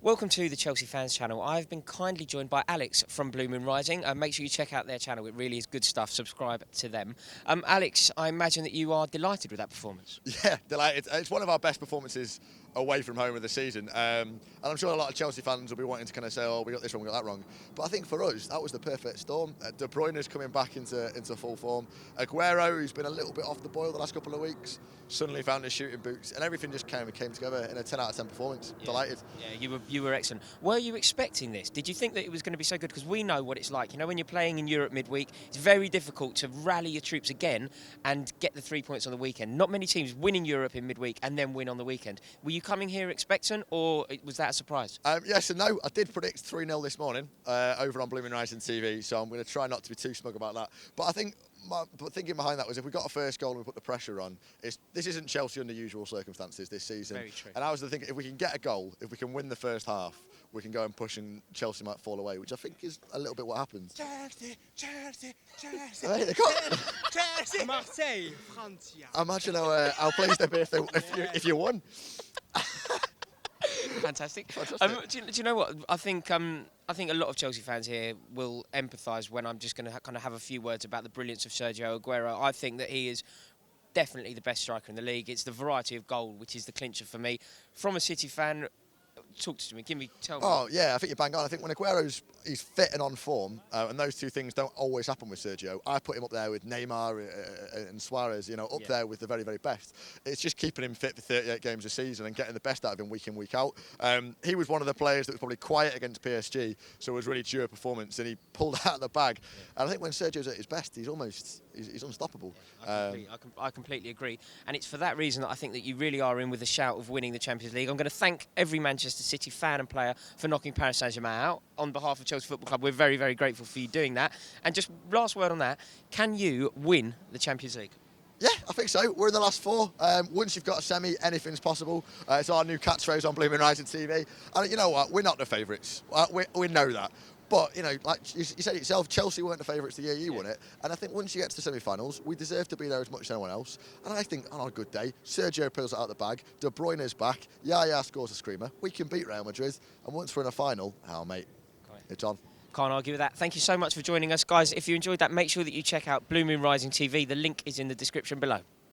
Welcome to the Chelsea Fans Channel. I've been kindly joined by Alex from Blue Moon Rising. Make sure you check out their channel. It really is good stuff. Subscribe to them. Alex, I imagine that you are delighted with that performance. Yeah, delighted. It's one of our best performances away from home of the season. And I'm sure a lot of Chelsea fans will be wanting to kind of say, oh, we got this wrong, we got that wrong. But I think for us, that was the perfect storm. De Bruyne's coming back into full form. Aguero, who's been a little bit off the boil the last couple of weeks, suddenly found his shooting boots, and everything just came together in a 10 out of 10 performance. Yeah. Delighted. Yeah, you were excellent. Were you expecting this? Did you think that it was going to be so good? Because we know what it's like. You know, when you're playing in Europe midweek, it's very difficult to rally your troops again and get the 3 points on the weekend. Not many teams win in Europe in midweek and then win on the weekend. Were you coming here expectant, or was that a surprise? Yes and no. I did predict 3-0 this morning over on Blue Moon Rising TV, so I'm going to try not to be too smug about that. But I think but thinking behind that was, if we got a first goal and we put the pressure on, this isn't Chelsea under usual circumstances this season. Very true. And I was thinking, if we can get a goal, if we can win the first half, we can go and push and Chelsea might fall away, which I think is a little bit what happens. Chelsea, Chelsea, Chelsea. Hey, they got Chelsea. Marseille, Francia. Imagine how pleased they'd be if you won. Fantastic. Do you know what? I think a lot of Chelsea fans here will empathise when I'm just going to kind of have a few words about the brilliance of Sergio Aguero. I think that he is definitely the best striker in the league. It's the variety of goal which is the clincher for me. From a City fan, talk to me. Tell me. Oh yeah, I think you're bang on. I think when he's fit and on form, and those two things don't always happen with Sergio. I put him up there with Neymar and Suarez, up there with the very, very best. It's just keeping him fit for 38 games a season and getting the best out of him week in, week out. He was one of the players that was probably quiet against PSG, so it was really due a performance, and he pulled out of the bag. Yeah. And I think when Sergio's at his best, he's unstoppable. I completely agree, and it's for that reason that I think that you really are in with a shout of winning the Champions League. I'm going to thank every Manchester City fan and player for knocking Paris Saint-Germain out. On behalf of Chelsea Football Club, we're very, very grateful for you doing that. And just last word on that, can you win the Champions League? Yeah, I think so. We're in the last four. Once you've got a semi, anything's possible. It's our new catchphrase on Blue Moon Rising TV. And you know what? We're not the favourites. We know that. But, like you said it yourself, Chelsea weren't the favourites the year you won it. And I think once you get to the semi-finals, we deserve to be there as much as anyone else. And I think on a good day, Sergio pulls it out of the bag, De Bruyne's back, Yaya scores a screamer, we can beat Real Madrid. And once we're in a final, mate, it's on. Can't argue with that. Thank you so much for joining us. Guys, if you enjoyed that, make sure that you check out Blue Moon Rising TV. The link is in the description below.